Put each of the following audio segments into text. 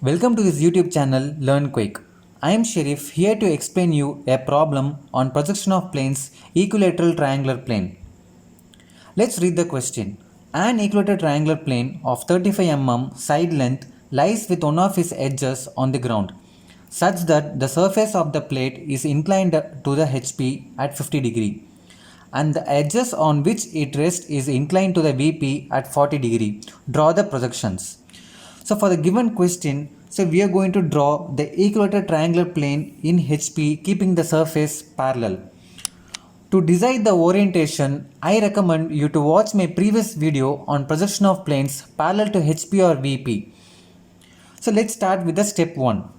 Welcome to this YouTube channel Learn Quick. I am Sharif here to explain you a problem on projection of planes equilateral triangular plane. Let's read the question. An equilateral triangular plane of 35 mm side length lies with one of its edges on the ground such that the surface of the plate is inclined to the HP at 50 degree and the edges on which it rests is inclined to the VP at 40 degree. Draw the projections. So for the given question, we are going to draw the equilateral triangular plane in HP keeping the surface parallel. To decide the orientation, I recommend you to watch my previous video on projection of planes parallel to HP or VP. So let's start with the step 1.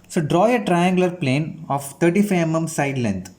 So draw a triangular plane of 35 mm side length.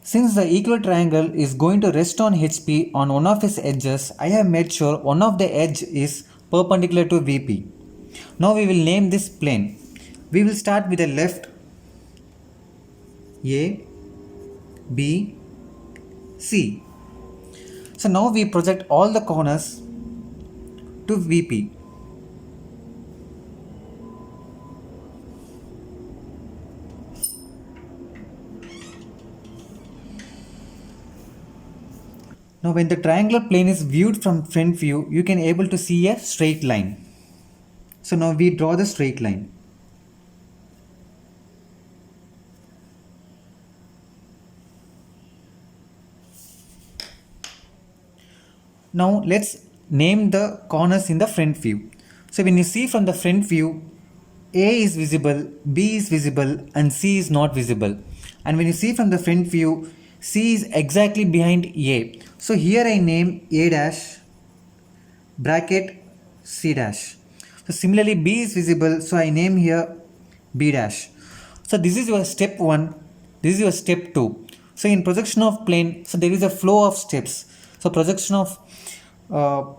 Since the equilateral triangle is going to rest on HP on one of its edges, I have made sure one of the edge is perpendicular to VP. Now we will name this plane. We will start with the left A, B, C. So now we project all the corners to VP. Now when the triangular plane is viewed from front view, you can able to see a straight line. So now we draw the straight line. Now let's name the corners in the front view. So when you see from the front view, A is visible, B is visible and C is not visible. And when you see from the front view, C is exactly behind A. So here I name A dash bracket C dash. So similarly B is visible, so I name here B dash. So this is your step 1, this is your step 2. So in projection of plane, so there is a flow of steps. So projection of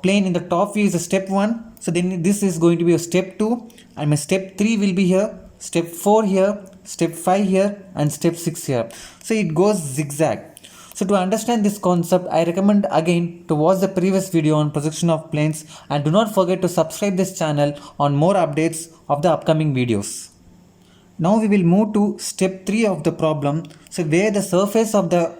plane in the top view is a step 1. So then this is going to be a step 2 and my step 3 will be here, step 4 here, step 5 here and step 6 here. So it goes zigzag. So to understand this concept, I recommend again to watch the previous video on projection of planes and do not forget to subscribe this channel on more updates of the upcoming videos. Now we will move to step 3 of the problem. So where the surface of the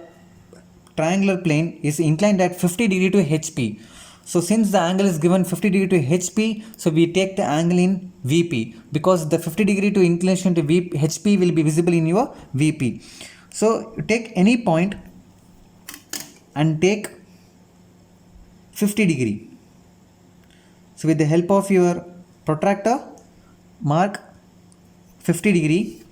triangular plane is inclined at 50 degree to HP. So since the angle is given 50 degree to HP, so we take the angle in VP because the 50 degree to inclination to HP will be visible in your VP. So you take any point and take 50 degree. So with the help of your protractor, mark 50 degree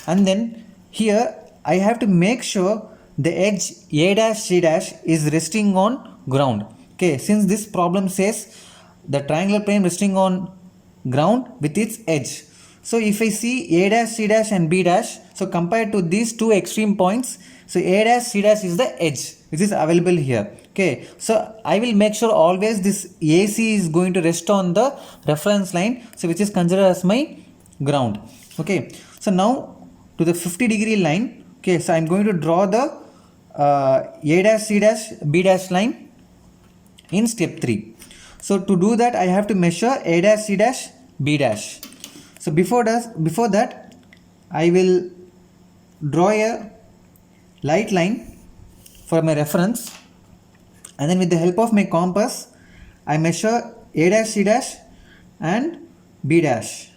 and then here I have to make sure the edge A dash C dash is resting on ground. Okay, since this problem says the triangular plane resting on ground with its edge. So if I see A dash C dash and B dash, so compared to these two extreme points, so A dash C dash is the edge which is available here. Okay, so I will make sure always this AC is going to rest on the reference line, so which is considered as my ground. Okay, so now to the 50 degree line. Okay, so I'm going to draw the A dash C dash B dash line in step 3. So to do that I have to measure A dash C dash B dash. So before that I will draw a light line for my reference and then with the help of my compass I measure A dash C dash and B dash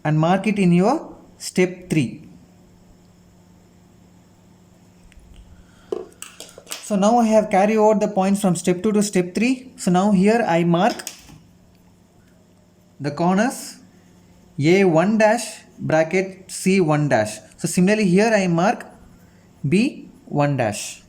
and mark it in your step 3. So now I have carried over the points from step 2 to step 3. So now here I mark the corners A1 dash bracket C1 dash. So similarly here I mark B1 dash.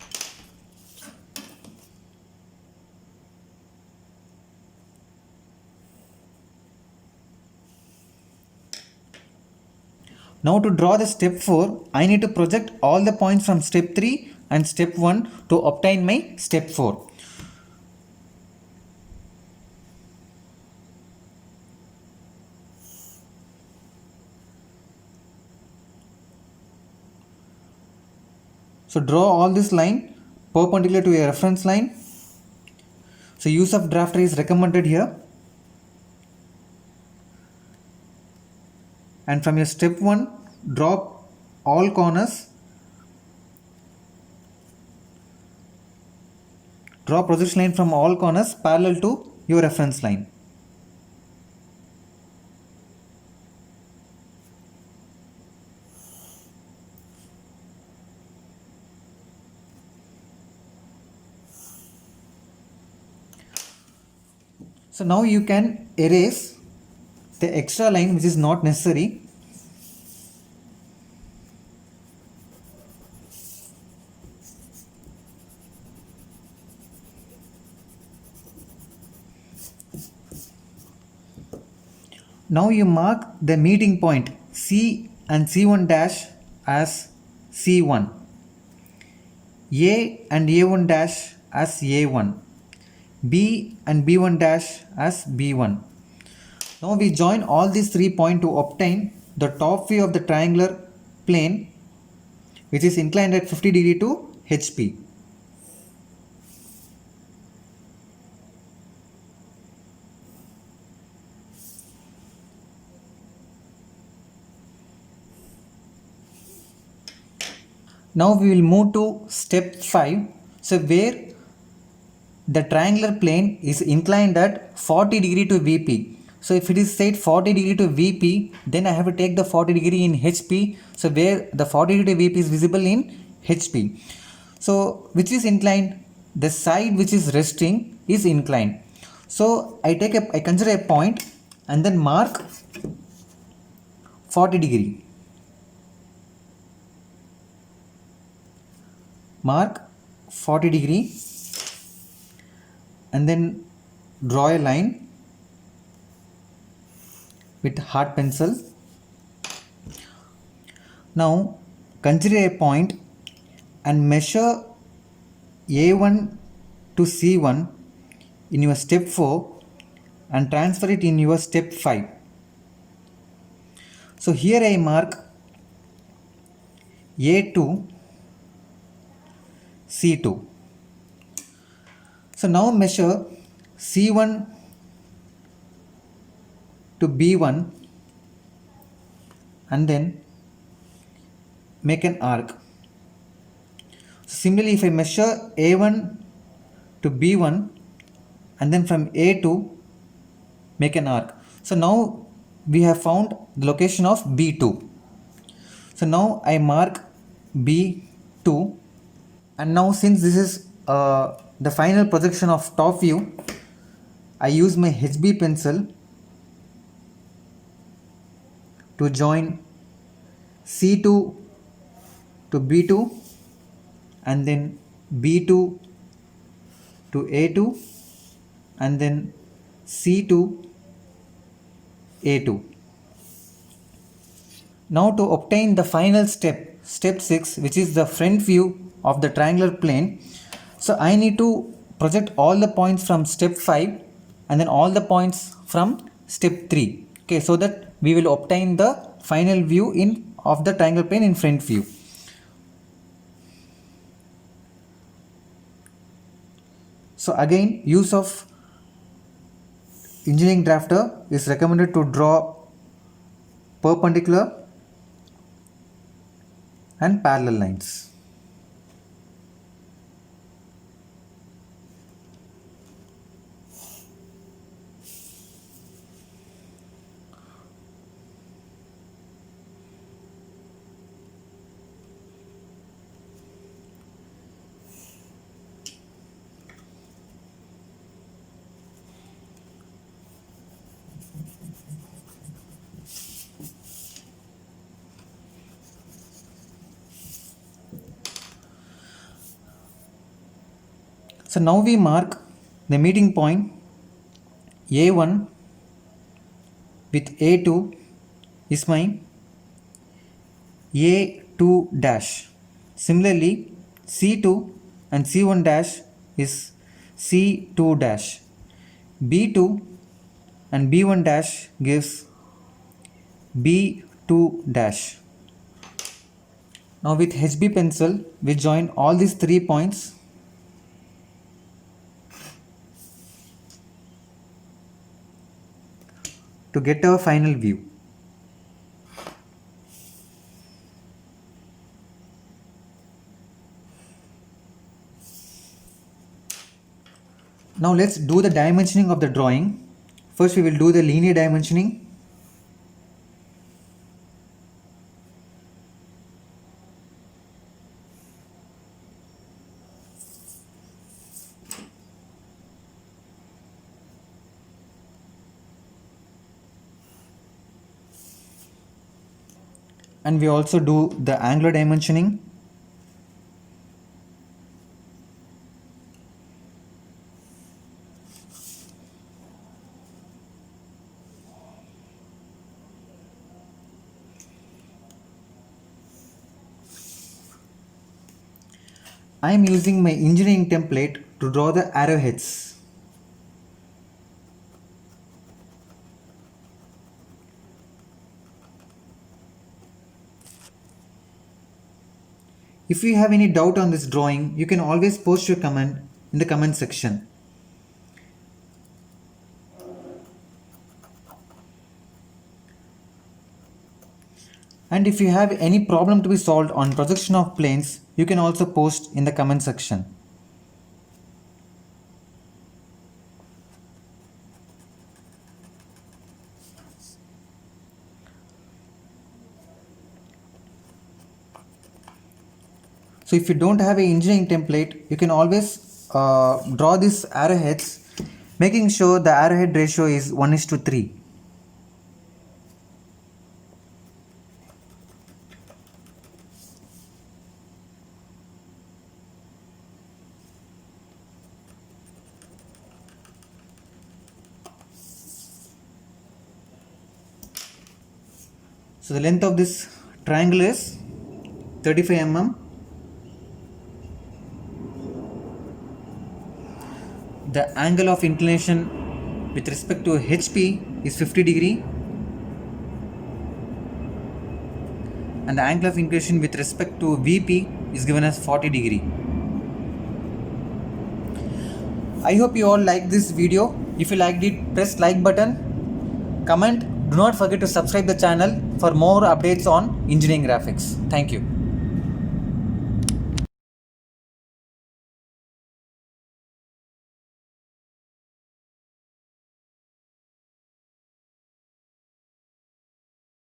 Now to draw the step 4, I need to project all the points from step 3 and step 1 to obtain my step 4. So draw all this line perpendicular to a reference line. So use of drafter is recommended here. And from your step 1, draw all corners. Draw projection line from all corners parallel to your reference line. So now you can erase the extra line which is not necessary. Now you mark the meeting point C and C1 dash as C1, A and A1 dash as A1, B and B1 dash as B1. Now we join all these 3 points to obtain the top view of the triangular plane which is inclined at 50 degree to HP. Now we will move to step 5. So where the triangular plane is inclined at 40 degree to VP. So if it is said 40 degree to VP, then I have to take the 40 degree in HP. So where the 40 degree to VP is visible in HP. So which is inclined? The side which is resting is inclined. So I consider a point and then mark 40 degree. Mark 40 degree and then draw a line with hard pencil. Now consider a point and measure A1 to C1 in your step 4 and transfer it in your step 5. So here I mark A2 C2. So now measure C1 to B1 and then make an arc. So similarly, if I measure A1 to B1 and then from A2 make an arc. So now we have found the location of B2. So now I mark B2 and now since this is the final projection of top view, I use my HB pencil to join C2 to B2 and then B2 to A2 and then C2 A2. Now to obtain the final step, step 6, which is the front view of the triangular plane. So I need to project all the points from step 5 and then all the points from step 3. Okay, so that we will obtain the final view of the triangular plane in front view. So again, use of engineering drafter is recommended to draw perpendicular and parallel lines. So now we mark the meeting point A1 with A2 is my A2 dash. Similarly, C2 and C1 dash is C2 dash. B2 and B1 dash gives B2 dash. Now with HB pencil, we join all these 3 points to get our final view. Now let's do the dimensioning of the drawing. First we will do the linear dimensioning. And we also do the angular dimensioning. I am using my engineering template to draw the arrowheads. If you have any doubt on this drawing, you can always post your comment in the comment section. And if you have any problem to be solved on projection of planes, you can also post in the comment section. So if you don't have an engineering template, you can always draw these arrowheads, making sure the arrowhead ratio is 1:3. So the length of this triangle is 35 mm. The angle of inclination with respect to HP is 50 degree, and the angle of inclination with respect to VP is given as 40 degree. I hope you all like this video. If you liked it, press like button, comment. Do not forget to subscribe the channel for more updates on engineering graphics. Thank you.